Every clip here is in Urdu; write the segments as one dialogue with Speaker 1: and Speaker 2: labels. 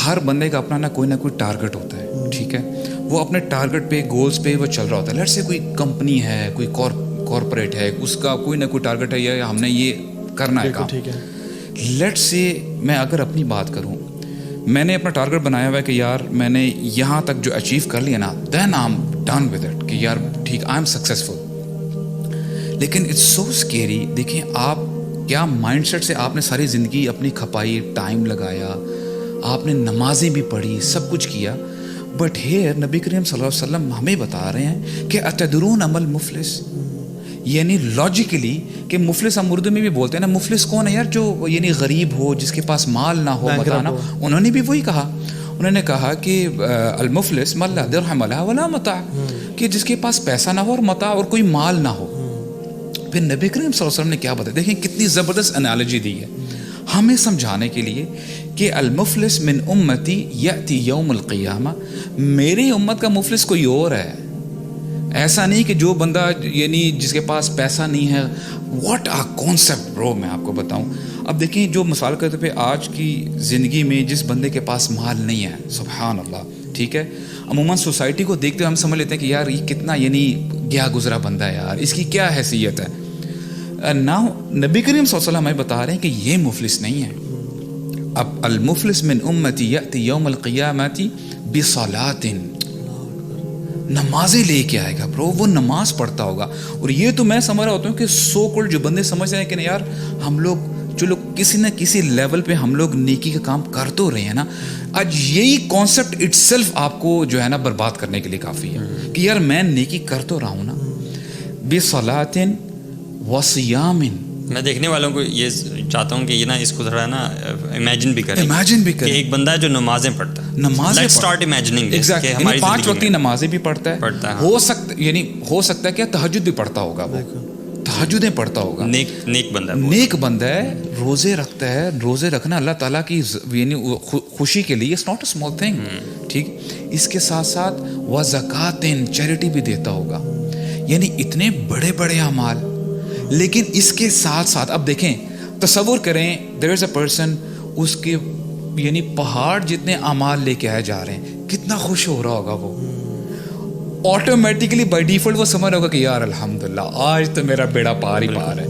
Speaker 1: ہر بندے کا اپنا کوئی نہ کوئی ٹارگٹ ہوتا ہے, ٹھیک ہے, وہ اپنے ٹارگٹ پہ گولز پہ وہ چل رہا ہوتا ہے. لیٹس سے کوئی کمپنی ہے, کوئی کارپوریٹ ہے, اس کا کوئی نہ کوئی ٹارگٹ ہے, یا ہم نے یہ کرنا ہے کام. لیٹس سے میں اگر اپنی بات کروں, میں نے اپنا ٹارگٹ بنایا ہوا ہے کہ یار میں نے یہاں تک جو اچیو کر لیا نا, then I am done with it, کہ یار ٹھیک آئی ایم سکسیزفل. لیکن اٹس سو اسکیری. دیکھیں آپ کیا مائنڈ سیٹ سے آپ نے ساری زندگی اپنی کھپائی, ٹائم لگایا, آپ نے نمازیں بھی پڑھی, سب کچھ کیا, بٹ ہیئر نبی کریم صلی اللہ علیہ وسلم ہمیں بتا رہے ہیں کہ اتدرون عمل مفلس, یعنی لاجیکلی کہ مفلس ہم اردو میں بھی بولتے ہیں نا, مفلس کون ہے یار, جو یعنی غریب ہو, جس کے پاس مال نہ ہو, بتانا. انہوں نے بھی وہی کہا, انہوں نے کہا کہ المفلس من لا درہم لہ ولا متاع, کہ جس کے پاس پیسہ نہ ہو اور متاع اور کوئی مال نہ ہو. پھر نبی کریم صلی اللہ علیہ وسلم نے کیا بتایا, دیکھیں کتنی زبردست انالوجی دی ہے ہمیں سمجھانے کے لیے کہ المفلس من امتی یأتی یوم القیامہ, میری امت کا مفلس کوئی اور ہے. ایسا نہیں کہ جو بندہ یعنی جس کے پاس پیسہ نہیں ہے. واٹ آ کانسیپٹ برو, میں آپ کو بتاؤں. اب دیکھیں جو مثال کے طور پہ آج کی زندگی میں جس بندے کے پاس مال نہیں ہے, سبحان اللہ, ٹھیک ہے, عموماً سوسائٹی کو دیکھتے ہوئے ہم سمجھ لیتے ہیں کہ یار یہ کتنا یعنی گیا گزرا بندہ ہے یار, اس کی کیا حیثیت ہے. نا نبی کریم صلی اللہ علیہ وسلم ہمیں بتا رہے ہیں کہ یہ مفلس نہیں ہے. اب المفلس من امتی یأتی یوم القیامت بصلاۃ, نمازیں لے کے آئے گا برو, وہ نماز پڑھتا ہوگا. اور یہ تو میں سمجھ رہا ہوتا ہوں کہ سو کل جو بندے سمجھتے ہیں کہ یار ہم لوگ چلو کسی نہ کسی لیول پہ ہم لوگ نیکی کا کام کر تو رہے ہیں نا, آج یہی کانسیپٹ اٹ سیلف آپ کو جو ہے نا برباد کرنے کے لیے کافی ہے کہ یار میں نیکی کر تو رہا ہوں نا. بصلاۃ وصیام,
Speaker 2: میں دیکھنے والوں کو یہ چاہتا ہوں کہ یہ نا اس کو تھوڑا نا امیجن بھی کریں کہ ایک بندہ ہے جو نمازیں پڑھتا ہے, لیٹس اسٹارٹ امیجننگ کہ ہماری
Speaker 1: 5 وقت کی نمازیں بھی پڑھتا ہے, ہو سکتا ہے کہ تہجد بھی پڑھتا ہوگا, وہ تہجدیں پڑھتا ہوگا, نیک بندہ ہے, روزے رکھتا ہے. روزے رکھنا اللہ تعالیٰ کی یعنی خوشی کے لیے it's not a small thing, ٹھیک. اس کے ساتھ ساتھ وزکات, چیریٹی بھی دیتا ہوگا. یعنی اتنے بڑے بڑے اعمال, لیکن اس کے ساتھ ساتھ اب دیکھیں, تصور کریں دیر از اے پرسن, اس کے یعنی پہاڑ جتنے اعمال لے کے آئے جا رہے ہیں, کتنا خوش ہو رہا ہوگا وہ. آٹومیٹکلی بائی ڈیفالٹ وہ سمجھ رہا ہوگا کہ یار الحمدللہ آج تو میرا بیڑا پار ہی پار ہے,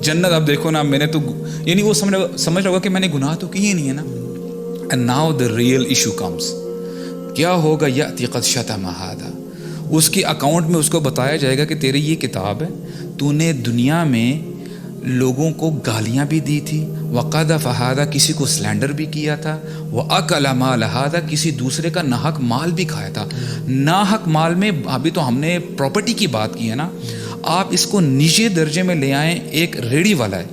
Speaker 1: جنت. اب دیکھو نا, میں نے تو یعنی وہ سمجھ رہا ہوگا کہ میں نے گناہ تو کیے نہیں ہے نا. And now the real issue comes, کیا ہوگا, یأتی قد شتم ھذا, اس کی اکاؤنٹ میں اس کو بتایا جائے گا کہ تیری یہ کتاب ہے, تو نے دنیا میں لوگوں کو گالیاں بھی دی تھی, وقذف ھذا, کسی کو سلینڈر بھی کیا تھا, واکل مال ھذا, کسی دوسرے کا ناحق مال بھی کھایا تھا. ناحق مال میں ابھی تو ہم نے پراپرٹی کی بات کی ہے نا, آپ اس کو نیچے درجے میں لے آئیں. ایک ریڑھی والا ہے,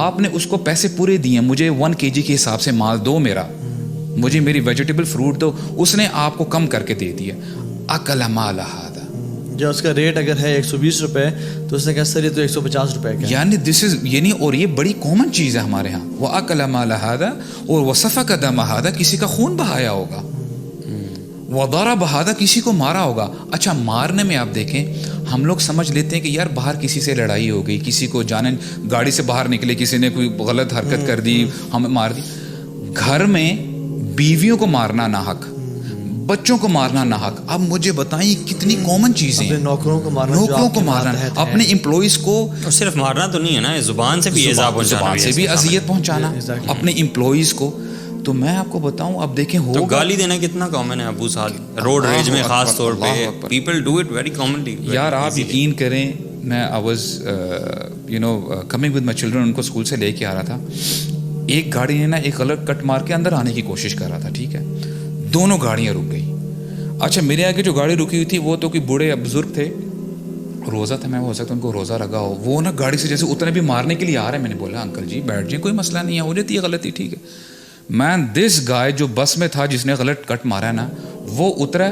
Speaker 1: آپ نے اس کو پیسے پورے دیے, مجھے 1 kg کے حساب سے مال دو, مجھے میری ویجیٹیبل فروٹ دو, اس نے آپ کو کم کر کے دے دیا. اکل مال ھذا,
Speaker 3: جو اس کا ریٹ اگر ہے 120 روپے تو اس نے کہا سر یہ تو 150 روپے کا,
Speaker 1: یعنی دس از یعنی, اور یہ بڑی کامن چیز ہے ہمارے ہاں. وَأَكَلَ مَالَ هَذَا, اور وَسَفَكَ دَمَ هَذَا, کسی کا خون بہایا ہوگا. وَضَرَبَ هَذَا, کسی کو مارا ہوگا. اچھا, مارنے میں آپ دیکھیں, ہم لوگ سمجھ لیتے ہیں کہ یار باہر کسی سے لڑائی ہو گئی, کسی کو جانے گاڑی سے باہر نکلے, کسی نے کوئی غلط حرکت کر دی, ہمیں مار دی. گھر میں بیویوں کو مارنا ناحق, بچوں کو مارنا ناحق. اب مجھے بتائیں کتنی کامن چیزیں ہیں.
Speaker 3: نوکروں کو مارنا,
Speaker 1: اپنے امپلائیز کو,
Speaker 2: اور صرف مارنا تو نہیں ہے نا, زبان سے بھی ایذا پہنچانا,
Speaker 1: زبان سے بھی اذیت پہنچانا اپنے امپلائیز کو. تو میں آپ کو بتاؤں, اب دیکھیں
Speaker 2: تو گالی دینا کتنا کامن ہے ابو صاحب, روڈ ریج میں خاص طور پہ people do it very commonly.
Speaker 1: یار آپ یقین کریں, میں I was coming with my children, ان کو اسکول سے لے کے آ رہا تھا. ایک گاڑی نے نا ایک غلط کٹ مار کے اندر آنے کی کوشش کر رہا تھا, ٹھیک ہے, دونوں گاڑیاں رک گئی. اچھا, میرے آگے جو گاڑی رکی ہوئی تھی وہ تو کوئی بوڑھے بزرگ تھے, روزہ تھا, میں ہو سکتا ان کو روزہ لگا ہو, وہ نا گاڑی سے جیسے اتنے بھی مارنے کے لیے آ رہے ہیں. میں نے بولا انکل جی بیٹھ جائیں, کوئی مسئلہ نہیں ہے, ہو جاتی ہے غلطی, ٹھیک ہے. مین دس گائے جو بس میں تھا جس نے غلط کٹ مارا ہے نا, وہ اترا,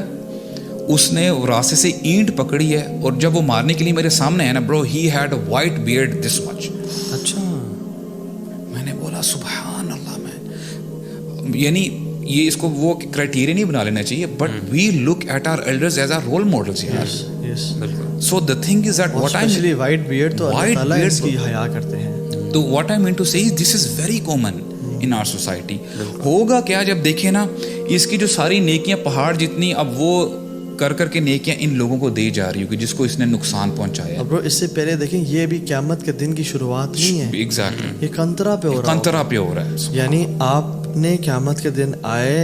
Speaker 1: اس نے راستے سے اینٹ پکڑی ہے, اور جب وہ مارنے کے لیے میرے سامنے ہے نا bro, he had a white beard this much.
Speaker 2: اچھا,
Speaker 1: میں نے بولا سبحان اللہ مین, یعنی یہ اس کو وہ کرائٹیریا نہیں بنا لینا چاہیے, but we look at our elders as our role models. So the thing is that what I
Speaker 3: white beard تو اللہ تعالیٰ اس کی حیا کرتے ہیں.
Speaker 1: تو what I mean to say this is very common in our society. ہوگا کیا, جب دیکھیں نا اس کی جو ساری نیکیاں پہاڑ جتنی اب وہ کر کر کے نیکیاں ان لوگوں کو دی جا رہی ہوگی جس کو اس نے نقصان پہنچایا.
Speaker 3: برو اس سے پہلے دیکھیں یہ بھی قیامت کے دن کی شروعات نہیں ہے.
Speaker 1: ایگزیکٹلی
Speaker 3: یہ کنترا پہ ہو رہا ہے.
Speaker 1: کنترا پہ ہو رہا ہے.
Speaker 3: یعنی آپ نے قیامت کے دن آئے,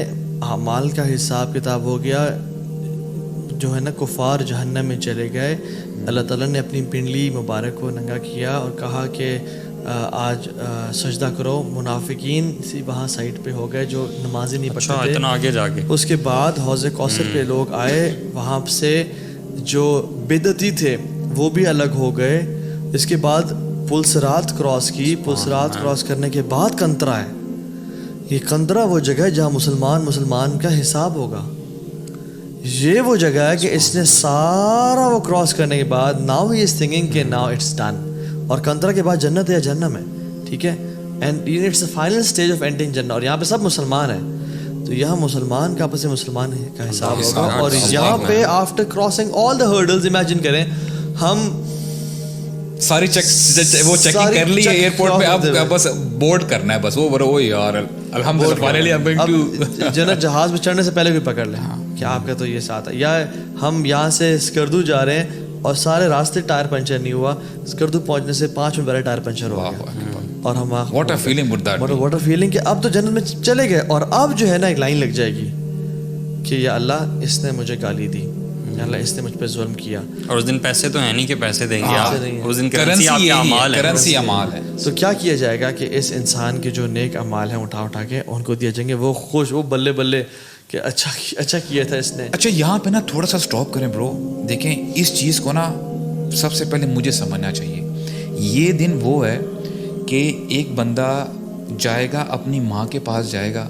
Speaker 3: اعمال کا حساب کتاب ہو گیا, جو ہے نا کفار جہنم میں چلے گئے. اللہ تعالیٰ نے اپنی پنڈلی مبارک کو ننگا کیا اور کہا کہ آج سجدہ کرو. منافقین سی وہاں سائٹ پہ ہو گئے جو نمازی نہیں پڑھتے تھے.
Speaker 2: اتنا آگے جا کے
Speaker 3: اس کے بعد حوض کوثر پہ لوگ آئے, وہاں سے جو بدعتی تھے وہ بھی الگ ہو گئے. اس کے بعد پل صراط کراس کی. پل صراط کراس کرنے کے بعد کنترا ہے. یہ کنترا وہ جگہ ہے جہاں مسلمان کا حساب ہوگا. یہ وہ جگہ ہے کہ اس نے سارا وہ کراس کرنے کے بعد ناؤ ہی از تھنکنگ کہ ناؤ اٹس ڈن. اور کنترا کے بعد جنت ہے یا جہنم ہے, ٹھیک ہے, and it's the final stage of entering جنت. اور یہاں پہ سب مسلمان ہیں, تو یہاں مسلمان کا آپس میں مسلمان کا حساب ہوگا. اور یہاں پہ آفٹر کراسنگ آل دا ہرڈلز, امیجن کریں ہم
Speaker 1: ساری وہ چیکنگ کر لی ہے ایئرپورٹ پہ, اب بس بورڈ کرنا ہے بس. وہ یار الحمدللہ finally I am going to
Speaker 3: جنت. جہاز میں چڑھنے سے پہلے بھی پکڑ لیں کہ آپ کا تو یہ ساتھ ہے. یا ہم یہاں سے اسکردو جا رہے ہیں اور سارے راستے ٹائر پنچر نہیں ہوا, اسکردو پہنچنے سے 5 منٹ پہلے ٹائر پنچر ہو گیا. اور ہم
Speaker 1: what a feeling would that,
Speaker 3: what a feeling کہ اب تو جنت میں چلے گئے. اور اب جو ہے نا ایک لائن لگ جائے گی کہ یا اللہ اس نے مجھے گالی دی, یا اللہ اس نے مجھ پہ ظلم کیا.
Speaker 2: اور اس دن پیسے تو ہیں نہیں کہ پیسے دیں گے آپ, اس دن
Speaker 1: کرنسی
Speaker 2: آپ کے اعمال ہے,
Speaker 1: کرنسی اعمال ہے.
Speaker 3: تو کیا کیا جائے گا کہ اس انسان کے جو نیک اعمال ہیں اٹھا کے ان کو دیا جائیں گے. وہ خوش, وہ بلے بلے کہ اچھا کیا تھا اس نے.
Speaker 1: اچھا یہاں پہ نا تھوڑا سا اسٹاپ کریں برو. دیکھیں اس چیز کو نا سب سے پہلے مجھے سمجھنا چاہیے. یہ دن وہ ہے کہ ایک بندہ جائے گا اپنی ماں کے پاس, جائے گا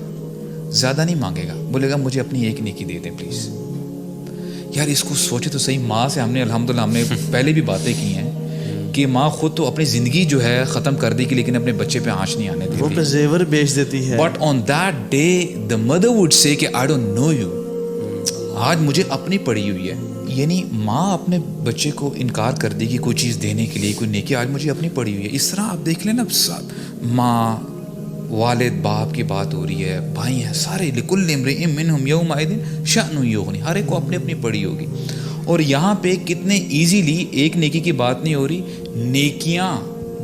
Speaker 1: زیادہ نہیں مانگے گا, بولے گا مجھے اپنی ایک نیکی دے دیں پلیز. یار اس کو سوچے تو صحیح. ماں سے ہم نے الحمدللہ ہم نے پہلے بھی باتیں کی ہیں کہ ماں خود تو اپنی زندگی جو ہے ختم کر دی, لیکن اپنے بچے پہ آنچ نہیں آنے دیتی.
Speaker 3: وہ پہ زیور بیچ دیتی ہے.
Speaker 1: But on that day the mother would say کہ آئی ڈونٹ نو یو, آج مجھے اپنی پڑی ہوئی ہے. یعنی ماں اپنے بچے کو انکار کر دے گی کوئی چیز دینے کے لیے, کوئی نیکی, آج مجھے اپنی پڑی ہوئی ہے. اس طرح آپ دیکھ لیں نا, ماں والد باپ کی بات ہو رہی ہے, بھائی ہیں سارے, لکل امرئ منہم یومئذ شأن یغنی, ہر ایک کو اپنی اپنی پڑی ہوگی. اور یہاں پہ کتنے ایزیلی ایک نیکی کی بات نہیں ہو رہی, نیکیاں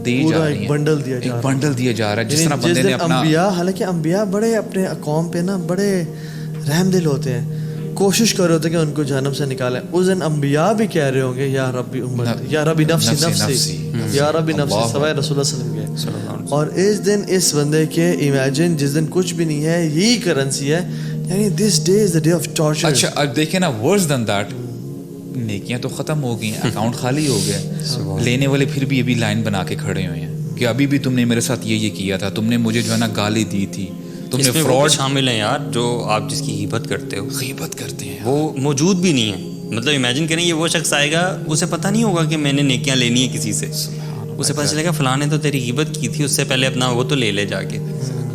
Speaker 1: دی جا رہی ہیں, بنڈل دیا جا رہا ہے. جس طرح بندے نے اپنا
Speaker 3: انبیاء, حالانکہ انبیاء بڑے اپنے قوم پہ نا بڑے رحم دل ہوتے ہیں, کوشش کر رہے ہوتے کہ ان کو جہنم سے نکالیں. اس دن انبیاء بھی کہہ رہے ہوں گے یا ربی امتی, یا ربی نفسی نفسی, یا ربی نفسی, سوائے رسول اللہ صلی اللہ علیہ وسلم کے. اور اس دن اس بندے کے امیجن جس دن کچھ بھی نہیں ہے, یہی کرنسی ہے. یعنی this day is the day of torture.
Speaker 1: اچھا اب دیکھیں نا, ورس دین دیٹ, نیکیاں تو ختم ہو گئی ہیں, اکاؤنٹ خالی ہو گیا, لینے والے پھر بھی ابھی لائن بنا کے کھڑے ہوئے ہیں کہ ابھی بھی تم نے میرے ساتھ یہ کیا تھا, تم نے مجھے جو ہے نا گالی دی تھی, تم نے فراڈ.
Speaker 2: شامل ہیں یار جو آپ جس کی غیبت کرتے ہو,
Speaker 1: غیبت کرتے ہیں,
Speaker 2: وہ موجود بھی نہیں ہے. مطلب امیجن کریں یہ وہ شخص آئے گا, اسے پتہ نہیں ہوگا کہ میں نے نیکیاں لینی ہیں کسی سے, اسے پتہ چلے گا فلاں نے تو تیری غیبت کی تھی, اس سے پہلے اپنا وہ تو لے لے جا کے,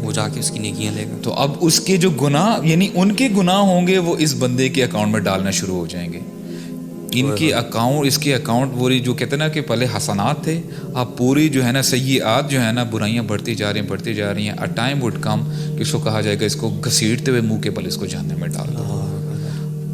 Speaker 2: وہ جا کے اس کی نیکیاں لے گا.
Speaker 1: تو اب اس کے جو گناہ, یعنی ان کے گناہ ہوں گے, وہ اس بندے کے اکاؤنٹ میں ڈالنا شروع ہو جائیں گے. ان کے اکاؤنٹ, اس کے اکاؤنٹ پوری جو کہتے ہیں نا کہ پہلے حسنات تھے, اب پوری جو ہے نا سیئات جو ہے نا برائیاں بڑھتی جا رہی ہیں. اے ٹائم وڈ کم کہ اس کو کہا جائے گا اس کو گھسیٹتے ہوئے منہ کے بل اس کو جہنم میں ڈال دو.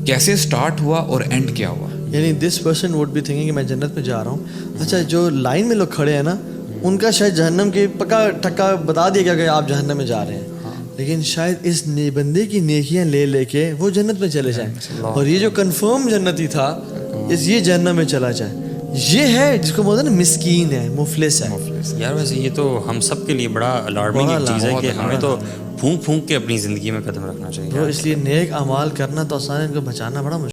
Speaker 1: کیسے سٹارٹ ہوا اور اینڈ کیا ہوا.
Speaker 3: یعنی this person would be thinking کہ میں جنت میں جا رہا ہوں. اچھا جو لائن میں لوگ کھڑے ہیں نا, ان کا شاید جہنم کی پکا ٹھکا بتا دیا گیا کہ آپ جہنم میں جا رہے ہیں, لیکن شاید اس بندے کی نیکیاں لے کے وہ جنت میں چلے جائیں. اور یہ جو کنفرم جنتی تھا یہ جہنم میں چلا جائے. یہ ہے جس کو بولتے ہیں نا مسکین ہے, مفلس ہے.
Speaker 2: یار ویسے یہ تو ہم سب کے لیے بڑا الارمنگ ایک چیز ہے کہ ہمیں تو پھونک کے اپنی زندگی میں قدم رکھنا چاہیے.
Speaker 3: اس لیے نیک اعمال کرنا تو آسان ہے, ان کو بچانا بڑا مشکل.